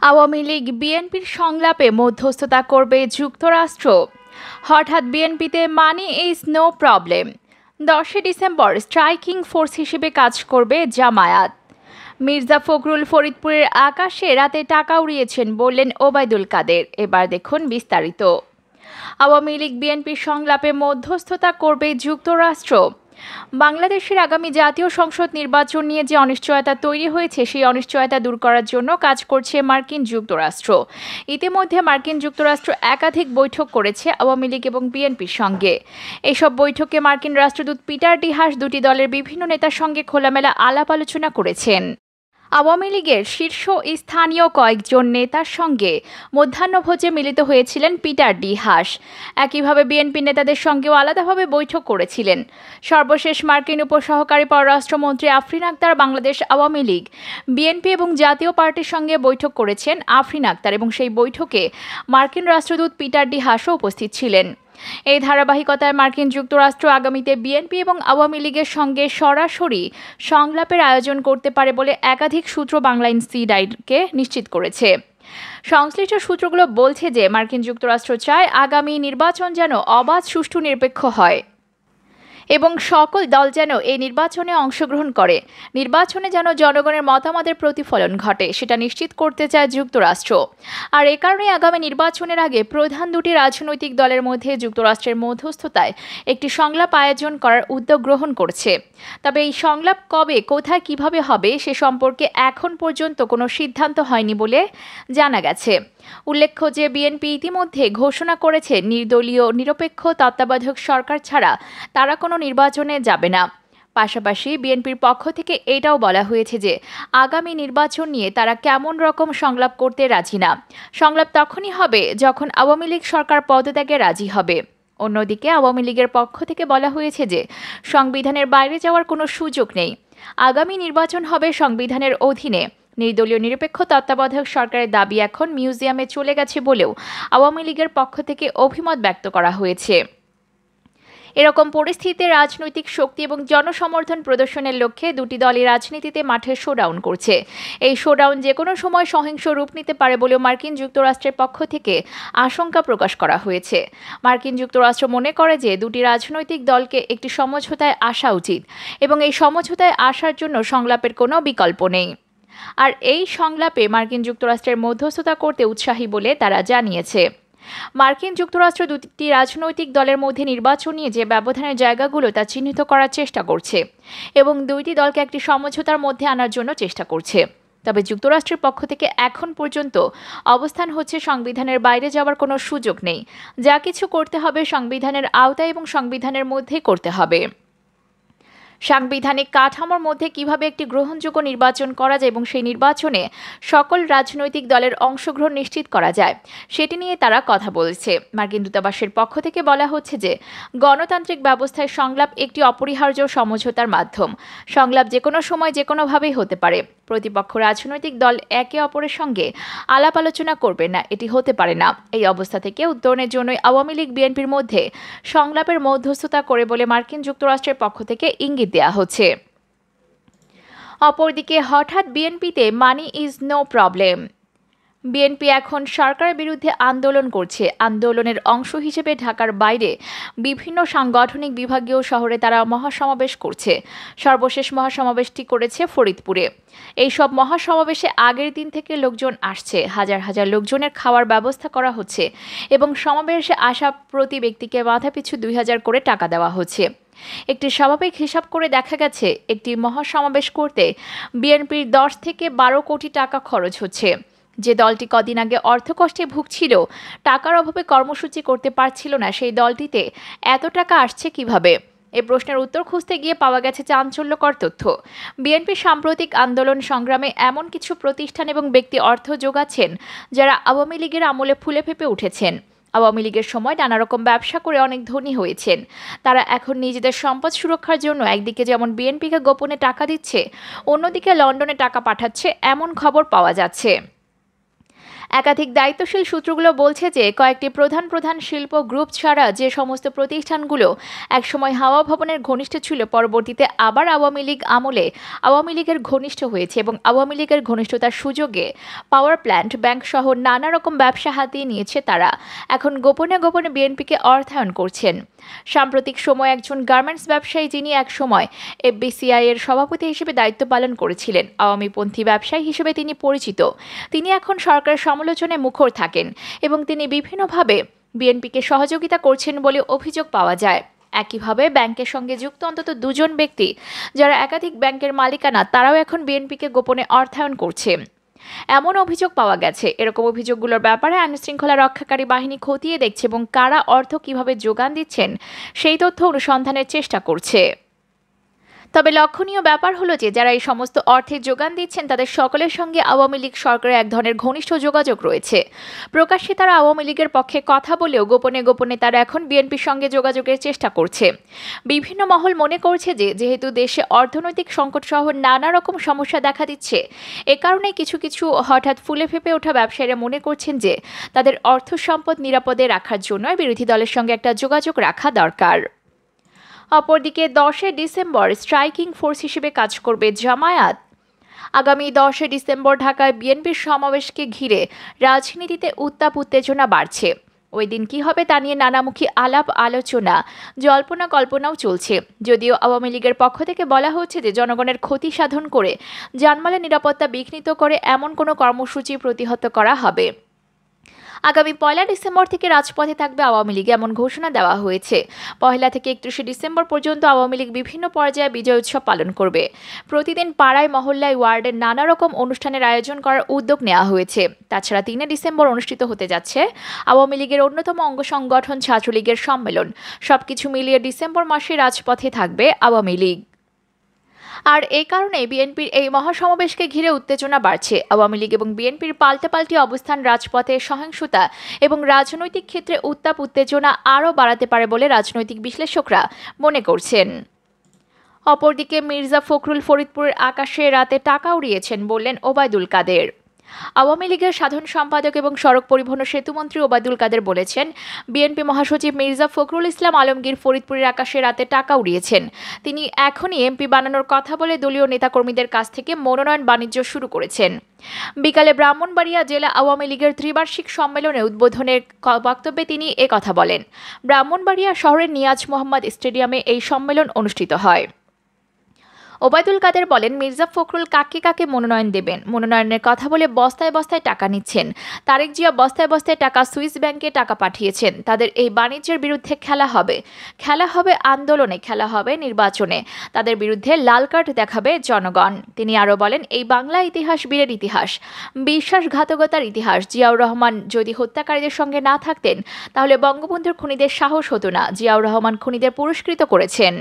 আওয়ামী লীগ বিএনপির সংলাপে মধ্যস্থতা করবে যুক্তরাষ্ট্র। হঠাৎ বিএনপিতে মানি ইজ নো প্রবলেম। 10 ডিসেম্বর স্ট্রাইকিং ফোর্স হিসেবে কাজ করবে জামায়াত। মির্জা ফখরুল ফরিদপুরের আকাশে রাতে টাকা উড়িয়েছেন বললেন ওবায়দুল কাদের। এবার দেখুন বিস্তারিত। আওয়ামী লীগ বিএনপির সংলাপে মধ্যস্থতা করবে যুক্তরাষ্ট্র। বাংলাদেশের আগামী জাতীয় সংসদ নির্বাচন নিয়ে যে অনিশ্চয়তা তৈরি হয়েছে সেই অনিশ্চয়তা দূর করার জন্য কাজ করছে মার্কিন যুক্তরাষ্ট্র। ইতিমধ্যে মার্কিন যুক্তরাষ্ট্র একাধিক বৈঠক করেছে আওয়ামী লীগ এবং বিএনপির সঙ্গে। এসব বৈঠকে মার্কিন রাষ্ট্রদূত পিটার ডি হাস দুটি দলের বিভিন্ন নেতার সঙ্গে খোলামেলা আলাপ আলোচনা করেছেন। আওয়ামী লীগের শীর্ষ স্থানীয় কয়েকজন নেতার সঙ্গে মধ্যাহ্নভোজে মিলিত হয়েছিলেন পিটার ডি হাস। একইভাবে বিএনপি নেতাদের সঙ্গেও আলাদাভাবে বৈঠক করেছিলেন। সর্বশেষ মার্কিন উপসহকারী পররাষ্ট্রমন্ত্রী আফরিন আক্তার বাংলাদেশ আওয়ামী লীগ, বিএনপি এবং জাতীয় পার্টির সঙ্গে বৈঠক করেছেন আফরিন আক্তার এবং সেই বৈঠকে মার্কিন রাষ্ট্রদূত পিটার ডি হাসও উপস্থিত ছিলেন। এই ধারাবাহিকতায় মার্কিন যুক্তরাষ্ট্র আগামীতে বিএনপি এবং আওয়ামী লীগের সঙ্গে সরাসরি সংলাপের আয়োজন করতে পারে বলে একাধিক সূত্র বাংলা ইনসাইডারকে নিশ্চিত করেছে। সংশ্লিষ্ট সূত্রগুলো বলছে যে মার্কিন যুক্তরাষ্ট্র চায় আগামী নির্বাচন যেন অবাধ, সুষ্ঠু, নিরপেক্ষ হয় এবং সকল দল যেন এই নির্বাচনে অংশগ্রহণ করে। নির্বাচনে যেন জনগণের মতামতের প্রতিফলন ঘটে সেটা নিশ্চিত করতে চায় যুক্তরাষ্ট্র। আর এ কারণে আগামী নির্বাচনের আগে প্রধান দুটি রাজনৈতিক দলের মধ্যে যুক্তরাষ্ট্রের মধ্যস্থতায় একটি সংলাপ আয়োজন করার উদ্যোগ গ্রহণ করছে। তবে এই সংলাপ কবে, কোথায়, কিভাবে হবে সে সম্পর্কে এখন পর্যন্ত কোনো সিদ্ধান্ত হয়নি বলে জানা গেছে। উল্লেখ্য যে বিএনপি ইতিমধ্যে ঘোষণা করেছে নির্দলীয় নিরপেক্ষ তত্ত্বাবধায়ক সরকার ছাড়া তারা কোনো নির্বাচনে যাবে না। পাশাপাশি বিএনপির পক্ষ থেকে এটাও বলা হয়েছে যে আগামী নির্বাচন নিয়ে তারা কেমন রকম সংলাপ করতে রাজি না। সংলাপ তখনই হবে যখন আওয়ামী লীগ সরকার পদত্যাগে রাজি হবে। অন্যদিকে আওয়ামী লীগের পক্ষ থেকে বলা হয়েছে যে সংবিধানের বাইরে যাওয়ার কোনো সুযোগ নেই। আগামী নির্বাচন হবে সংবিধানের অধীনে। নির্দলীয় নিরপেক্ষ তত্ত্বাবধায়ক সরকারের দাবি এখন মিউজিয়ামে চলে গেছে বলেও আওয়ামী লীগের পক্ষ থেকে অভিমত ব্যক্ত করা হয়েছে। এরকম পরিস্থিতিতে রাজনৈতিক শক্তি এবং জনসমর্থন প্রদর্শনের লক্ষ্যে দুটি দলই রাজনীতিতে মাঠে শোডাউন করছে। এই শোডাউন যে কোনো সময় সহিংস রূপ নিতে পারে বলেও মার্কিন যুক্তরাষ্ট্রের পক্ষ থেকে আশঙ্কা প্রকাশ করা হয়েছে। মার্কিন যুক্তরাষ্ট্র মনে করে যে দুটি রাজনৈতিক দলকে একটি সমঝোতায় আসা উচিত এবং এই সমঝোতায় আসার জন্য সংলাপের কোনো বিকল্প নেই। আর এই সংলাপে মার্কিন যুক্তরাষ্ট্রের মধ্যস্থতা করতে উৎসাহী বলে তারা জানিয়েছে। মার্কিন যুক্তরাষ্ট্র দুটি রাজনৈতিক দলের মধ্যে নির্বাচন নিয়ে যে ব্যবধানের জায়গাগুলো তা চিহ্নিত করার চেষ্টা করছে এবং দুইটি দলকে একটি সমঝোতার মধ্যে আনার জন্য চেষ্টা করছে। তবে যুক্তরাষ্ট্রের পক্ষ থেকে এখন পর্যন্ত অবস্থান হচ্ছে সংবিধানের বাইরে যাওয়ার কোনো সুযোগ নেই। যা কিছু করতে হবে সংবিধানের আওতায় এবং সংবিধানের মধ্যেই করতে হবে। সাংবিধানিক কাঠামোর মধ্যে কিভাবে একটি গ্রহণযোগ্য নির্বাচন করা যায় এবং সেই নির্বাচনে সকল রাজনৈতিক দলের অংশগ্রহণ নিশ্চিত করা যায় সেটি নিয়ে তারা কথা বলছে। মার্কিন দূতাবাসের পক্ষ থেকে বলা হচ্ছে যে গণতান্ত্রিক ব্যবস্থায় সংলাপ একটি অপরিহার্য সমঝোতার মাধ্যম। সংলাপ যে কোনো সময় যে কোনোভাবেই হতে পারে। প্রতিপক্ষ রাজনৈতিক দল একে অপরের সঙ্গে আলাপ আলোচনা করবে না, এটি হতে পারে না। এই অবস্থা থেকে উত্তরণের জন্যই আওয়ামী লীগ বিএনপির মধ্যে সংলাপের মধ্যস্থতা করে বলে মার্কিন যুক্তরাষ্ট্রের পক্ষ থেকে ইঙ্গিত দেওয়া হচ্ছে। অপরদিকে হঠাৎ বিএনপিতে money is no problem. BNP এখন সরকারের বিরুদ্ধে আন্দোলন করছে। আন্দোলনের অংশ হিসেবে ঢাকার বাইরে বিভিন্ন সাংগঠনিক বিভাগীয় শহরে তারা মহাসমাবেশ করছে। সর্বশেষ মহাসমাবেশটি করেছে ফরিদপুরে। এই সব মহাসমাবেশে আগের দিন থেকে লোকজন আসছে। হাজার হাজার লোকজনের খাওয়ার ব্যবস্থা করা হচ্ছে এবং সমাবেশে আসা প্রতি ব্যক্তিকে মাথাপিছু 2000 করে টাকা দেওয়া হচ্ছে। একটি স্বাভাবিক হিসাব করে দেখা গেছে একটি মহাসমাবেশ করতে বিএনপির 10 থেকে 12 কোটি টাকা খরচ হচ্ছে। যে দলটি কদিন আগে অর্থকষ্টে ভুগছিল, টাকার অভাবে কর্মসূচি করতে পারছিল না, সেই দলটিতে এত টাকা আসছে কিভাবে? এই প্রশ্নের উত্তর খুঁজতে গিয়ে পাওয়া গেছে চাঞ্চল্যকর তথ্য। বিএনপির সাম্প্রতিক আন্দোলন সংগ্রামে এমন কিছু প্রতিষ্ঠান এবং ব্যক্তি অর্থ যোগাচ্ছেন যারা আওয়ামী লীগের আমলে ফুলে ফেঁপে উঠেছেন। আওয়ামী লীগের সময় নানা রকম ব্যবসা করে অনেক ধনী হয়েছেন। তারা এখন নিজেদের সম্পদ সুরক্ষার জন্য একদিকে যেমন বিএনপিকে গোপনে টাকা দিচ্ছে, অন্যদিকে লন্ডনে টাকা পাঠাচ্ছে এমন খবর পাওয়া যাচ্ছে। একাধিক দায়িত্বশীল সূত্রগুলো বলছে যে কয়েকটি প্রধান শিল্প গ্রুপ ছাড়া যে সমস্ত প্রতিষ্ঠানগুলো একসময় হাওয়া ভবনের ঘনিষ্ঠ ছিল, পরবর্তীতে আবার আওয়ামী লীগ আমলে আওয়ামী লীগের ঘনিষ্ঠ হয়েছে এবং আওয়ামী লীগের ঘনিষ্ঠতার সুযোগে পাওয়ার প্ল্যান্ট, ব্যাংক সহ নানা রকম ব্যবসা হাতিয়ে নিয়েছে তারা এখন গোপনে গোপনে বিএনপিকে অর্থায়ন করছেন। সাম্প্রতিক সময় একজন গার্মেন্টস ব্যবসায়ী, যিনি একসময় এফবিসিআই এর সভাপতি হিসেবে দায়িত্ব পালন করেছিলেন, আওয়ামীপন্থী ব্যবসায়ী হিসেবে তিনি পরিচিত, তিনি এখন সরকারের সমালোচনায় মুখর থাকেন এবং তিনি বিভিন্নভাবে বিএনপিকে সহযোগিতা করছেন বলে অভিযোগ পাওয়া যায়। একইভাবে ব্যাংকের সঙ্গে যুক্ত অন্তত দুজন ব্যক্তি, যারা একাধিক ব্যাংকের মালিকানা, তারাও এখন বিএনপিকে গোপনে অর্থায়ন করছে এমন অভিযোগ পাওয়া গেছে। এরকম অভিযোগগুলোর ব্যাপারে আইনশৃঙ্খলা রক্ষাকারী বাহিনী খতিয়ে দেখছে এবং কারা অর্থ কিভাবে যোগান দিচ্ছেন সেই তথ্য অনুসন্ধানের চেষ্টা করছে। তবে লক্ষণীয় ব্যাপার হলো যে যারা এই সমস্ত অর্থের যোগান দিচ্ছেন তাদের সকলের সঙ্গে আওয়ামী লীগ সরকারের এক ধরনের ঘনিষ্ঠ যোগাযোগ রয়েছে। প্রকাশ্যে তারা আওয়ামী লীগের পক্ষে কথা বলেও গোপনে গোপনে তারা এখন বিএনপির সঙ্গে যোগাযোগের চেষ্টা করছে। বিভিন্ন মহল মনে করছে যে যেহেতু দেশে অর্থনৈতিক সংকট সহ নানা রকম সমস্যা দেখা দিচ্ছে, এ কারণে কিছু কিছু হঠাৎ ফুলে ফেঁপে ওঠা ব্যবসায়ীরা মনে করছেন যে তাদের অর্থ সম্পদ নিরাপদে রাখার জন্য বিরোধী দলের সঙ্গে একটা যোগাযোগ রাখা দরকার। অপরদিকে 10 ডিসেম্বর স্ট্রাইকিং ফোর্স হিসেবে কাজ করবে জামায়াত। আগামী 10 ডিসেম্বর ঢাকায় বিএনপির সমাবেশকে ঘিরে রাজনীতিতে উত্তাপ উত্তেজনা বাড়ছে। ওই দিন কী হবে তা নিয়ে নানামুখী আলাপ আলোচনা, জল্পনা কল্পনাও চলছে। যদিও আওয়ামী লীগের পক্ষ থেকে বলা হচ্ছে যে জনগণের ক্ষতি সাধন করে জানমালের নিরাপত্তা বিঘ্নিত করে এমন কোনো কর্মসূচি প্রতিহত করা হবে। আগামী 1 ডিসেম্বর থেকে রাজপথে থাকবে আওয়ামী লীগ, এমন ঘোষণা দেওয়া হয়েছে। 1 থেকে 31 ডিসেম্বর পর্যন্ত আওয়ামী লীগ বিভিন্ন পর্যায়ে বিজয় উৎসব পালন করবে। প্রতিদিন পাড়ায়, মহল্লায়, ওয়ার্ডে নানা রকম অনুষ্ঠানের আয়োজন করার উদ্যোগ নেওয়া হয়েছে। তাছাড়া 3 ডিসেম্বর অনুষ্ঠিত হতে যাচ্ছে আওয়ামী লীগের অন্যতম অঙ্গ সংগঠন ছাত্রলীগের সম্মেলন। সবকিছু মিলিয়ে ডিসেম্বর মাসে রাজপথে থাকবে আওয়ামী লীগ। আর এই কারণে বিএনপির এই মহাসমাবেশকে ঘিরে উত্তেজনা বাড়ছে। আওয়ামী লীগ এবং বিএনপির পাল্টাপাল্টি অবস্থান রাজপথে সহিংসতা এবং রাজনৈতিক ক্ষেত্রে উত্তাপ উত্তেজনা আরও বাড়াতে পারে বলে রাজনৈতিক বিশ্লেষকরা মনে করছেন। অপরদিকে মির্জা ফখরুল ফরিদপুরের আকাশে রাতে টাকা উড়িয়েছেন বললেন ওবায়দুল কাদের। আওয়ামী লীগের সাধারণ সম্পাদক এবং সড়ক পরিবহন ও সেতুমন্ত্রী ওবায়দুল কাদের বলেছেন, বিএনপি মহাসচিব মির্জা ফখরুল ইসলাম আলমগীর ফরিদপুরের আকাশে রাতে টাকা উড়িয়েছেন। তিনি এখনই এমপি বানানোর কথা বলে দলীয় নেতাকর্মীদের কাছ থেকে মনোনয়ন বাণিজ্য শুরু করেছেন। বিকালে ব্রাহ্মণবাড়িয়া জেলা আওয়ামী লীগের ত্রিবার্ষিক সম্মেলনে উদ্বোধনের বক্তব্যে তিনি কথা বলেন। ব্রাহ্মণবাড়িয়া শহরের নিয়াজ মোহাম্মদ স্টেডিয়ামে এই সম্মেলন অনুষ্ঠিত হয়। ওবায়দুল কাদের বলেন, মির্জা ফখরুল কাকে কাকে মনোনয়ন দেবেন, মনোনয়নের কথা বলে বস্তায় বস্তায় টাকা নিচ্ছেন। তারেক জিয়া বস্তায় বস্তায় টাকা সুইস ব্যাংকে টাকা পাঠিয়েছেন। তাদের এই বাণিজ্যের বিরুদ্ধে খেলা হবে আন্দোলনে, খেলা হবে নির্বাচনে। তাদের বিরুদ্ধে লাল কার্ড দেখাবে জনগণ। তিনি আরও বলেন, এই বাংলা ইতিহাস বীরের ইতিহাস, বিশ্বাসঘাতকতার ইতিহাস। জিয়াউর রহমান যদি হত্যাকারীদের সঙ্গে না থাকতেন তাহলে বঙ্গবন্ধুর খুনিদের সাহস হতো না। জিয়াউর রহমান খুনিদের পুরস্কৃত করেছেন।